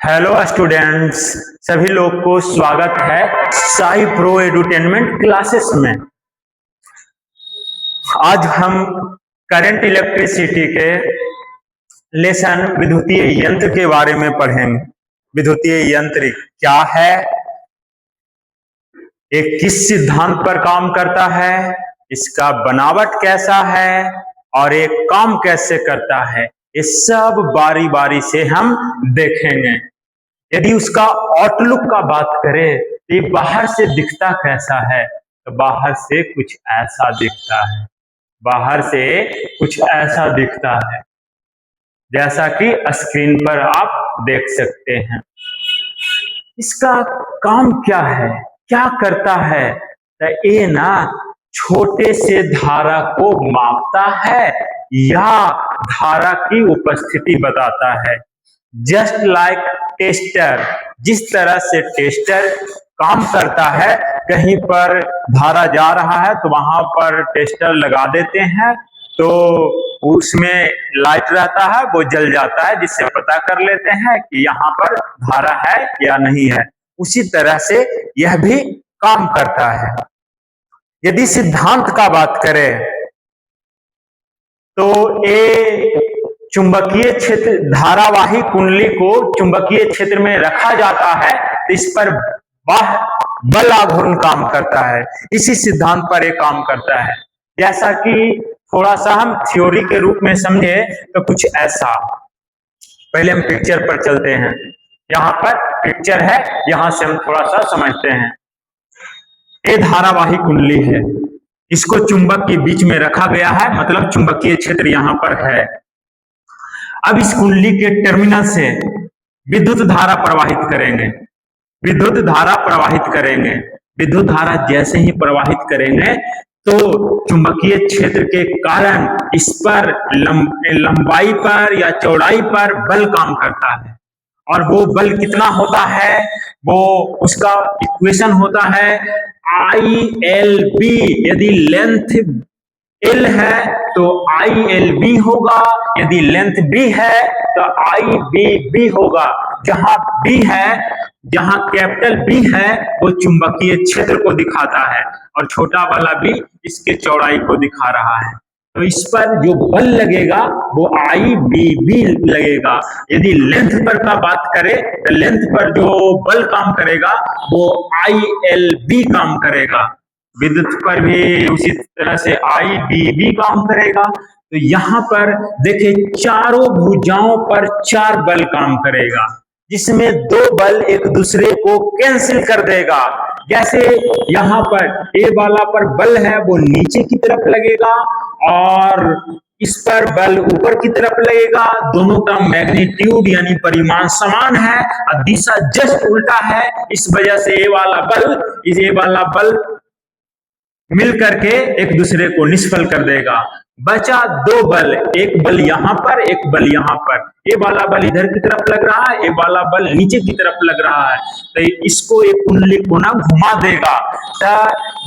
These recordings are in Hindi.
हेलो स्टूडेंट्स, सभी लोग को स्वागत है साई प्रो एडुटेनमेंट क्लासेस में। आज हम करंट इलेक्ट्रिसिटी के लेसन विद्युतीय यंत्र के बारे में पढ़ेंगे। विद्युतीय यंत्र क्या है, ये किस सिद्धांत पर काम करता है, इसका बनावट कैसा है और ये काम कैसे करता है, ये सब बारी बारी से हम देखेंगे। यदि उसका आउटलुक का बात करें तो ये बाहर से दिखता कैसा है, तो बाहर से कुछ ऐसा दिखता है। बाहर से कुछ ऐसा दिखता है जैसा कि स्क्रीन पर आप देख सकते हैं। इसका काम क्या है, क्या करता है, तो ये ना छोटे से धारा को मापता है या धारा की उपस्थिति बताता है। जस्ट लाइक टेस्टर, जिस तरह से टेस्टर काम करता है, कहीं पर धारा जा रहा है तो वहां पर टेस्टर लगा देते हैं, तो उसमें लाइट रहता है, वो जल जाता है, जिससे पता कर लेते हैं कि यहाँ पर धारा है या नहीं है। उसी तरह से यह भी काम करता है। यदि सिद्धांत का बात करें तो ये चुंबकीय क्षेत्र, धारावाही कुंडली को चुंबकीय क्षेत्र में रखा जाता है तो इस पर बल आघूर्ण काम करता है। इसी सिद्धांत पर यह काम करता है। जैसा कि थोड़ा सा हम थ्योरी के रूप में समझे तो कुछ ऐसा। पहले हम पिक्चर पर चलते हैं। यहाँ पर पिक्चर है, यहां से हम थोड़ा सा समझते हैं। ये धारावाही कुंडली है, इसको चुंबक के बीच में रखा गया है, मतलब चुंबकीय क्षेत्र यहां पर है। अब इस कुंडली के टर्मिनल से विद्युत धारा प्रवाहित करेंगे। विद्युत धारा प्रवाहित करेंगे। विद्युत धारा जैसे ही प्रवाहित करेंगे तो चुंबकीय क्षेत्र के कारण इस पर लंबाई पर या चौड़ाई पर बल काम करता है। और वो बल कितना होता है, वो उसका इक्वेशन होता है ILB। यदि लेंथ L है तो ILB होगा, यदि लेंथ B है तो IBB होगा। जहां B है, जहां कैपिटल B है, वो चुंबकीय क्षेत्र को दिखाता है और छोटा वाला B इसके चौड़ाई को दिखा रहा है। तो इस पर जो बल लगेगा वो IBB लगेगा। यदि लेंथ पर का बात करें तो लेंथ पर जो बल काम करेगा वो ILB काम करेगा। विद्युत पर भी उसी तरह से IBB काम करेगा। तो यहाँ पर देखिए, चारों भुजाओं पर 4 बल काम करेगा, जिसमें 2 बल एक दूसरे को कैंसिल कर देगा। जैसे यहाँ पर A वाला पर बल है वो नीचे की तरफ लगेगा और इस पर बल ऊपर की तरफ लगेगा। दोनों का मैग्नीट्यूड यानी परिमाण समान है और दिशा जस्ट उल्टा है। इस वजह से A वाला बल मिल करके एक दूसरे को निष्फल कर देगा। बचा 2 बल, एक बल यहाँ पर, एक बल यहाँ पर। ये वाला बल इधर की तरफ लग रहा है, ये वाला बल नीचे की तरफ लग रहा है। तो इसको एक कुंडली को ना घुमा देगा। तो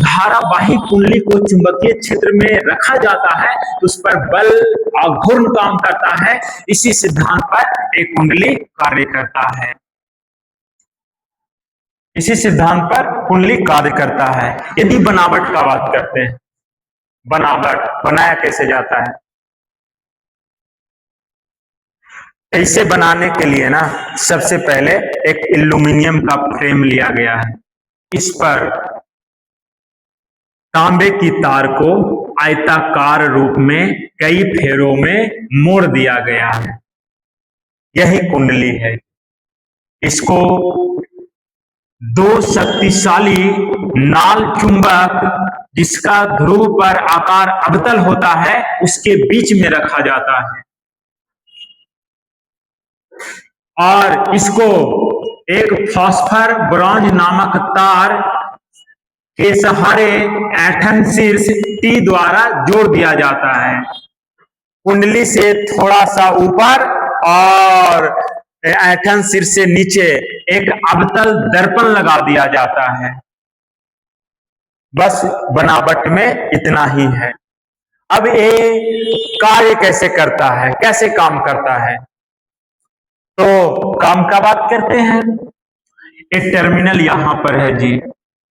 धारावाही कुंडली को चुंबकीय क्षेत्र में रखा जाता है तो उस पर बल आघूर्ण काम करता है। इसी सिद्धांत पर एक कुंडली कार्य करता है। इसी सिद्धांत पर कुंडली कार्य करता है। यदि बनावट का बात करते हैं, बनावट बनाया कैसे जाता है, इसे बनाने के लिए ना सबसे पहले एक एल्यूमिनियम का फ्रेम लिया गया है। इस पर तांबे की तार को आयताकार रूप में कई फेरों में मोड़ दिया गया है। यही कुंडली है। इसको 2 शक्तिशाली नाल चुंबक, जिसका ध्रुव पर आकार अवतल होता है, उसके बीच में रखा जाता है और इसको एक फास्फर ब्रॉन्ज नामक तार के सहारे ऐंठन शीर्ष T द्वारा जोड़ दिया जाता है। कुंडली से थोड़ा सा ऊपर और ऐंठन शीर्ष से नीचे एक अवतल दर्पण लगा दिया जाता है। बस बनावट में इतना ही है। अब ये कार्य कैसे करता है, कैसे काम करता है, तो काम का बात करते हैं। एक टर्मिनल यहां पर है जी,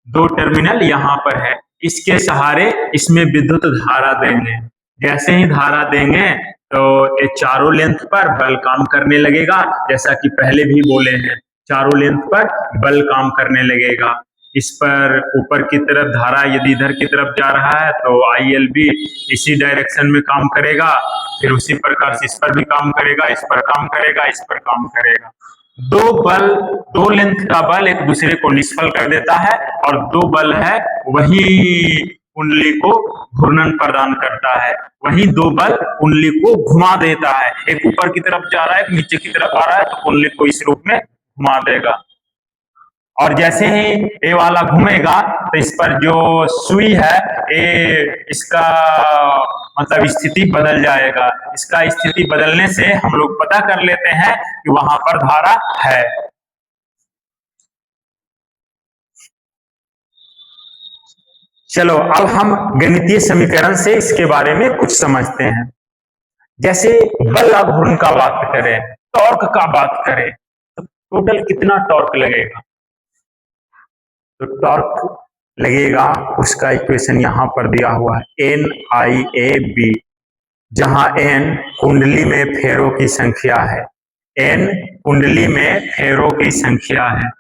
दो टर्मिनल यहां पर है, इसके सहारे इसमें विद्युत धारा देंगे। जैसे ही धारा देंगे तो ये चारों लेंथ पर बल काम करने लगेगा, जैसा कि पहले भी बोले हैं, चारों लेंथ पर बल काम करने लगेगा। इस पर ऊपर की तरफ धारा यदि इधर की तरफ जा रहा है तो ILB इसी डायरेक्शन में काम करेगा, फिर उसी प्रकार से इस पर भी काम करेगा, इस पर काम करेगा, इस पर काम करेगा। दो लेंथ का बल एक दूसरे को निष्फल कर देता है, और दो बल है वही कुंडली को घूर्णन प्रदान करता है, वही दो बल कुंडली को घुमा देता है। एक ऊपर की तरफ जा रहा है, एक नीचे की तरफ आ रहा है, तो कुंडली को इस रूप में घुमा देगा। और जैसे ही ये वाला घूमेगा तो इस पर जो सुई है ये इसका मतलब स्थिति बदल जाएगा। इसका स्थिति बदलने से हम लोग पता कर लेते हैं कि वहां पर धारा है। चलो अब हम गणितीय समीकरण से इसके बारे में कुछ समझते हैं। जैसे बल आघूर्ण का बात करें, टॉर्क का बात करें, तो टोटल कितना टॉर्क लगेगा? तो टॉर्क लगेगा, उसका इक्वेशन यहां पर दिया हुआ है, NIAB, जहां N कुंडली में फेरों की संख्या है, N कुंडली में फेरों की संख्या है।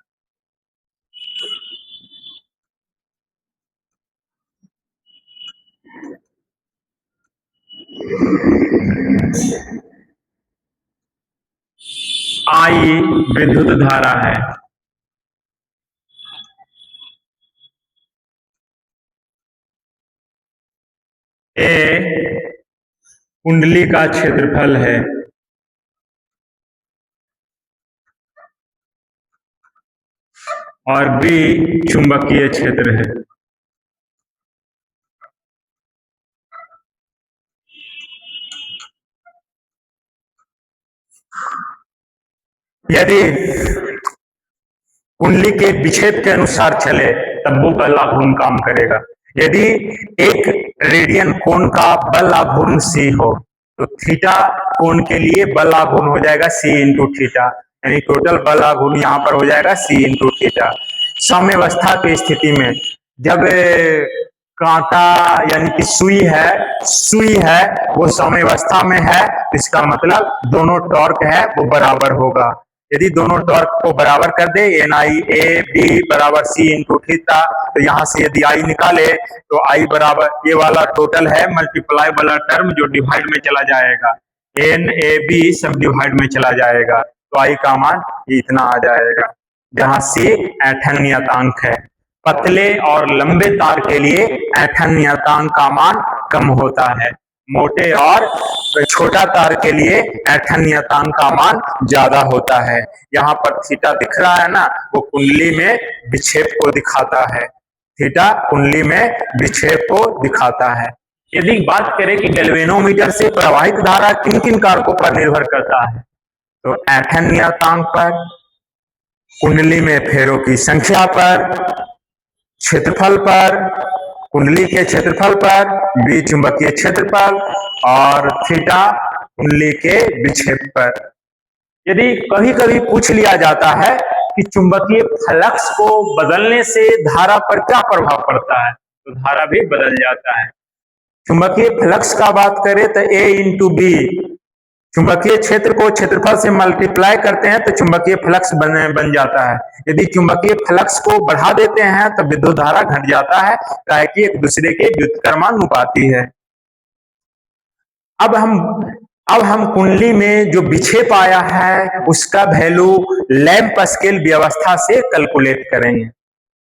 I विद्युत धारा है, A कुंडली का क्षेत्रफल है, और B चुंबकीय क्षेत्र है। यदि कुंडली के विक्षेप के अनुसार चले तब वो बल आघूर्ण काम करेगा। यदि एक रेडियन कोण का बल आघूर्ण C हो तो थीटा कोण के लिए बल आघूर्ण हो जाएगा C इंटू थीटा, यानी टोटल बल आघूर्ण यहाँ पर हो जाएगा C इंटू थीटा। साम्यावस्था की स्थिति में जब कांटा यानी कि सुई है वो साम्यावस्था में है, तो इसका मतलब दोनों टॉर्क है वो बराबर होगा। यदि दोनों टॉर्क को बराबर कर दे, NIAB बराबर C इंटू थीटा, तो यहाँ से यदि I निकाले तो I बराबर ये वाला टोटल है मल्टीप्लाई वाला टर्म जो डिवाइड में चला जाएगा, NAB सब डिवाइड में चला जाएगा, तो I का मान इतना आ जाएगा, जहां C ऐंठन नियतांक है। पतले और लंबे तार के लिए ऐंठन नियतांक का मान कम होता है, मोटे और छोटा तार के लिए ऐंठन नियतांक का मान ज्यादा होता है। यहाँ पर थीटा दिख रहा है ना, वो कुंडली में विक्षेप को दिखाता है, थीटा कुंडली में विक्षेप को दिखाता है। यदि बात करें कि गैल्वेनोमीटर से प्रवाहित धारा किन किन कारकों पर निर्भर करता है, तो ऐंठन नियतांक पर, कुंडली में फेरों की संख्या पर, क्षेत्रफल पर, कुंडली के क्षेत्रफल पर, B चुंबकीय क्षेत्रफल, और थीटा कुंडली के विक्षेप पर। यदि कभी कभी पूछ लिया जाता है कि चुंबकीय फ्लक्स को बदलने से धारा पर क्या प्रभाव पड़ता है, तो धारा भी बदल जाता है। चुंबकीय फ्लक्स का बात करें तो A इंटू B, चुंबकीय क्षेत्र को क्षेत्रफल से मल्टीप्लाई करते हैं तो चुंबकीय फ्लक्स बन जाता है। यदि चुंबकीय फ्लक्स को बढ़ा देते हैं तो विद्युत धारा घट जाता है, ताकि एक दूसरे के व्युत्क्रमानुपाती है। अब हम कुंडली में जो विक्षेप आया है उसका वैल्यू लैंप स्केल व्यवस्था से कैलकुलेट करेंगे,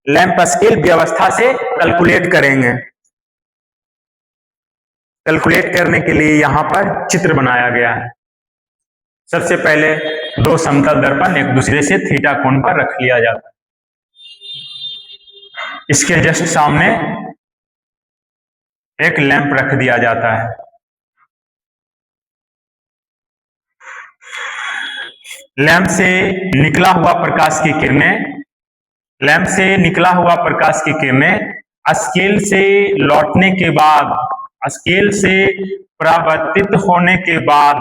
लैंप स्केल व्यवस्था से कैलकुलेट करेंगे। कैलकुलेट करने के लिए यहां पर चित्र बनाया गया है। सबसे पहले दो समतल दर्पण एक दूसरे से थीटा कोण पर रख लिया जाता है, इसके जस्ट सामने एक लैंप रख दिया जाता है। लैंप से निकला हुआ प्रकाश की किरणें स्केल से लौटने के बाद स्केल से परावर्तित होने के बाद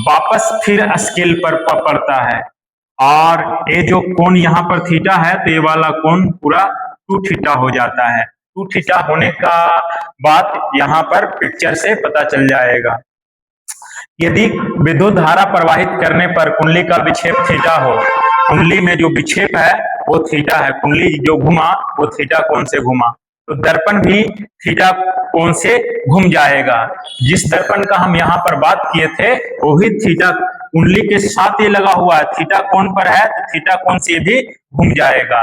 वापस फिर स्केल पर पड़ता है, और ये जो कोण यहाँ पर थीटा है तो ये वाला कोण पूरा 2 थीटा हो जाता है। 2 थीटा होने का बात यहाँ पर पिक्चर से पता चल जाएगा। यदि विद्युत धारा प्रवाहित करने पर कुंडली का विक्षेप थीटा हो, कुंडली में जो विक्षेप है वो थीटा है, कुंडली जो घुमा वो थीटा कोण से घुमा, तो दर्पण भी थीटा कोण से घूम जाएगा। जिस दर्पण का हम यहाँ पर बात किए थे वो भी थीटा कुंडली के साथ ही लगा हुआ है, थीटा कोण पर है तो थीटा कोण से भी घूम जाएगा,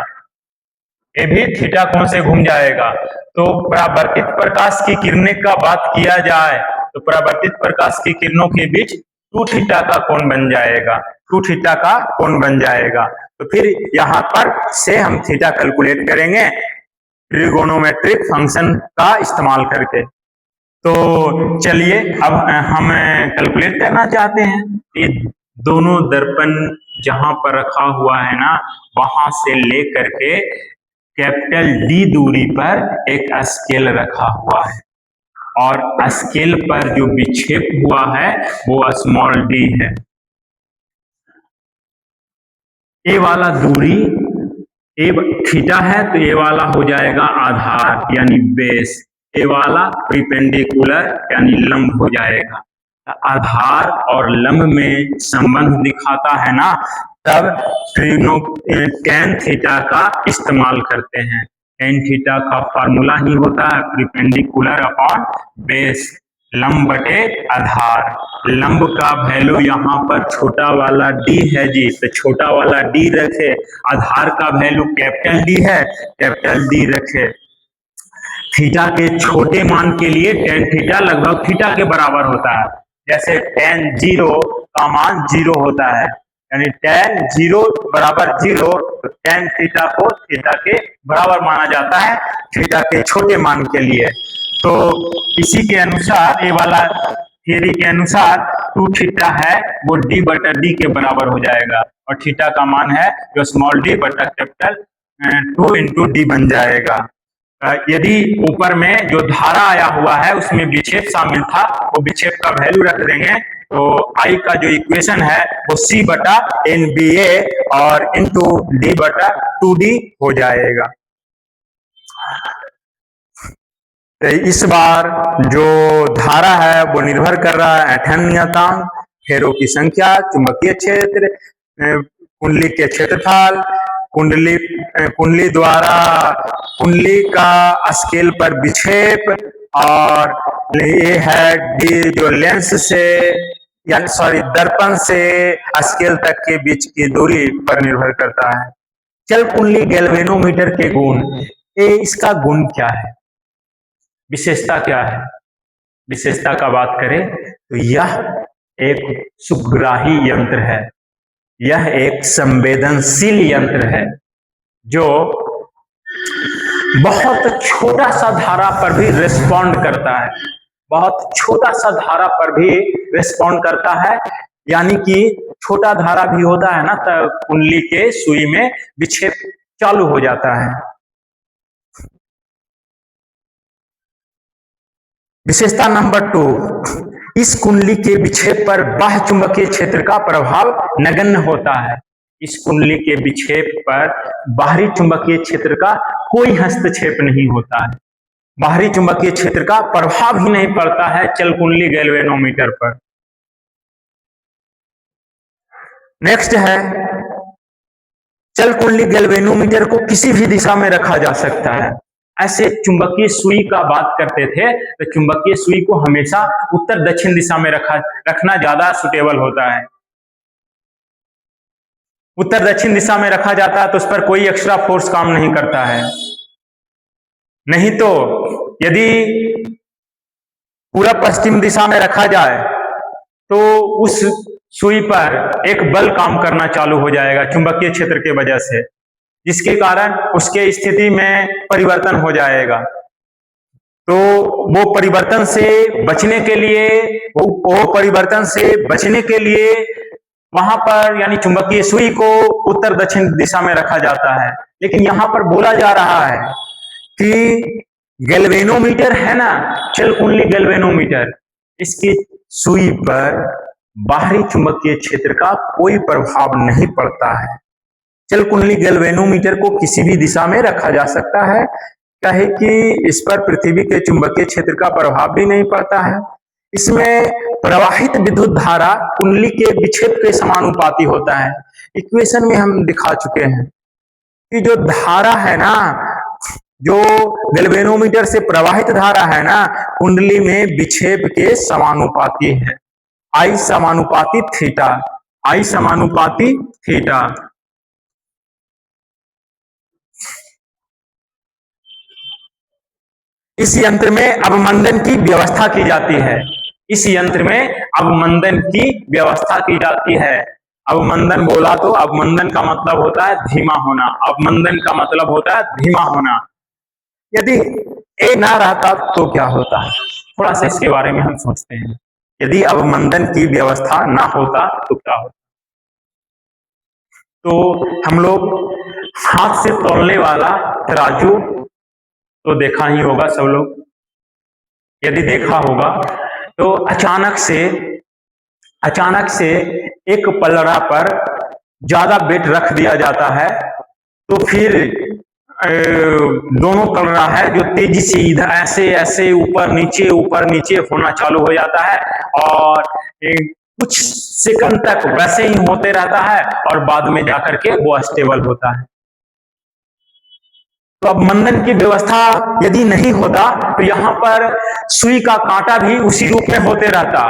ये भी थीटा कोण से घूम जाएगा। तो परावर्तित प्रकाश की किरणें का बात किया जाए तो परावर्तित प्रकाश की किरणों के बीच 2 थीटा का कोण बन जाएगा, 2 थीटा का कोण बन जाएगा। तो फिर यहाँ पर से हम थीटा कैलकुलेट करेंगे ट्रिगोनोमेट्रिक फंक्शन का इस्तेमाल करके। तो चलिए अब हम कैलकुलेट करना चाहते हैं। ये दोनों दर्पण जहां पर रखा हुआ है ना, वहां से लेकर के कैपिटल डी दूरी पर एक स्केल रखा हुआ है, और स्केल पर जो विक्षेप हुआ है वो स्मॉल डी है। ये वाला दूरी ए थीटा है तो ये वाला हो जाएगा आधार यानी बेस, ये वाला परपेंडिकुलर यानी लंब हो जाएगा। आधार और लंब में संबंध दिखाता है ना, तब टेन थीटा का इस्तेमाल करते हैं। टेन थीटा का फार्मूला ही होता है परपेंडिकुलर अपॉन बेस, लंब बटे आधार। लंब का वैल्यू यहाँ पर छोटा वाला डी है जी, तो छोटा वाला डी रखे, आधार का वैल्यू कैपिटल डी है, कैपिटल डी रखे। थीटा के छोटे मान के लिए टेन थीटा लगभग थीटा के बराबर होता है, जैसे टेन जीरो का मान 0 होता है, यानी टेन 0 बराबर 0, तो टेन थीटा को थीटा के बराबर माना जाता है थीटा के छोटे मान के लिए। तो इसी के अनुसार ये वाला थियरी के अनुसार 2 थीटा है वो डी बटा डी के बराबर हो जाएगा, और थीटा का मान है जो स्मॉल डी बटा कैपिटल 2 इंटू डी बन जाएगा। यदि ऊपर में जो धारा आया हुआ है उसमें विक्षेप शामिल था, वो विक्षेप का वैल्यू रख देंगे, तो आई का जो इक्वेशन है वो सी बटा एन बी ए और इंटू डी बटा 2d हो जाएगा। तो इस बार जो धारा है वो निर्भर कर रहा है ऐंठन नियतांक, फेरों की संख्या, चुंबकीय क्षेत्र, कुंडली के क्षेत्रफल, कुंडली द्वारा कुंडली का स्केल पर विक्षेप, और ये है डी जो लेंस से यानी सॉरी दर्पण से स्केल तक के बीच की दूरी पर निर्भर करता है। चल कुंडली गैल्वेनोमीटर के गुण, इसका गुण क्या है, विशेषता क्या है? विशेषता का बात करें तो यह एक सुग्राही यंत्र है, यह एक संवेदनशील यंत्र है जो बहुत छोटा सा धारा पर भी रिस्पॉन्ड करता है, बहुत छोटा सा धारा पर भी रिस्पॉन्ड करता है। यानी कि छोटा धारा भी होता है ना तो कुंडली के सुई में विक्षेप चालू हो जाता है। विशेषता नंबर 2, इस कुंडली के विक्षेप पर बाह्य चुंबकीय क्षेत्र का प्रभाव नगण्य होता है। इस कुंडली के विक्षेप पर बाहरी चुंबकीय क्षेत्र का कोई हस्तक्षेप नहीं होता है, बाहरी चुंबकीय क्षेत्र का प्रभाव ही नहीं पड़ता है चल कुंडली गैल्वेनोमीटर पर। नेक्स्ट है, चल कुंडली गैल्वेनोमीटर को किसी भी दिशा में रखा जा सकता है। ऐसे चुंबकीय सुई का बात करते थे तो चुंबकीय सुई को हमेशा उत्तर दक्षिण दिशा में रखना ज्यादा सुटेबल होता है। उत्तर दक्षिण दिशा में रखा जाता है तो उस पर कोई एक्स्ट्रा फोर्स काम नहीं करता है। नहीं तो यदि पूर्व पश्चिम दिशा में रखा जाए तो उस सुई पर एक बल काम करना चालू हो जाएगा चुंबकीय क्षेत्र के वजह से, जिसके कारण उसके स्थिति में परिवर्तन हो जाएगा। तो वो परिवर्तन से बचने के लिए वहां पर यानी चुंबकीय सुई को उत्तर दक्षिण दिशा में रखा जाता है। लेकिन यहां पर बोला जा रहा है कि गैल्वेनोमीटर है ना, चल कुंडली गैल्वेनोमीटर, इसकी सुई पर बाहरी चुंबकीय क्षेत्र का कोई प्रभाव नहीं पड़ता है। चल कुंडली गैल्वेनोमीटर को किसी भी दिशा में रखा जा सकता है, चाहे कि इस पर पृथ्वी के चुंबकीय क्षेत्र का प्रभाव भी नहीं पड़ता है। इसमें प्रवाहित विद्युत धारा कुंडली के विक्षेप के समानुपाती होता है। इक्वेशन में हम दिखा चुके हैं कि जो धारा है ना, जो गैल्वेनोमीटर से प्रवाहित धारा है ना, कुंडली में विक्षेप के समानुपाती है। आई समानुपाती थीटा, आई समानुपाती थीटा। इस यंत्र में अवमंदन की व्यवस्था की जाती है। इस यंत्र में अवमंदन की व्यवस्था की जाती है। अवमंदन बोला तो अवमंदन का मतलब होता है धीमा होना। अवमंदन का मतलब होता है धीमा होना। यदि ए ना रहता तो क्या होता है, थोड़ा सा इसके बारे में हम सोचते हैं। यदि अवमंदन की व्यवस्था ना होता तो क्या होता। तो हम लोग हाथ से तौलने वाला तराजू तो देखा ही होगा सब लोग। यदि देखा होगा तो अचानक से एक पलड़ा पर ज्यादा वेट रख दिया जाता है, तो फिर दोनों पलड़ा है जो तेजी से इधर ऐसे ऐसे ऊपर नीचे होना चालू हो जाता है, और कुछ सेकंड तक वैसे ही होते रहता है, और बाद में जाकर के वो स्टेबल होता है। तो अवमंदन की व्यवस्था यदि नहीं होता तो यहाँ पर सुई का कांटा भी उसी रूप में होते रहता,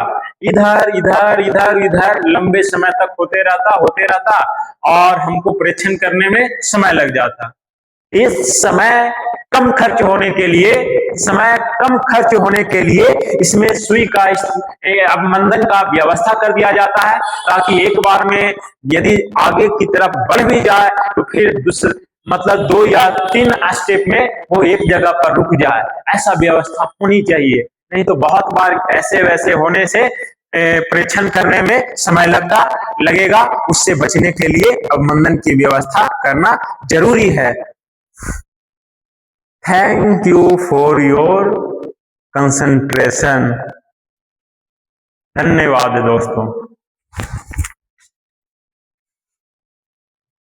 इधर इधर इधर इधर लंबे समय तक होते रहता, और हमको परीक्षण करने में समय लग जाता। इस समय कम खर्च होने के लिए इसमें सुई का अवमंदन का व्यवस्था कर दिया जाता है, ताकि एक बार में यदि आगे की तरफ बढ़ भी जाए तो फिर मतलब 2 या 3 स्टेप में वो एक जगह पर रुक जाए। ऐसा व्यवस्था होनी चाहिए, नहीं तो बहुत बार ऐसे वैसे होने से परीक्षण करने में समय लगेगा। उससे बचने के लिए अवमंदन की व्यवस्था करना जरूरी है। Thank you for your concentration. धन्यवाद दोस्तों।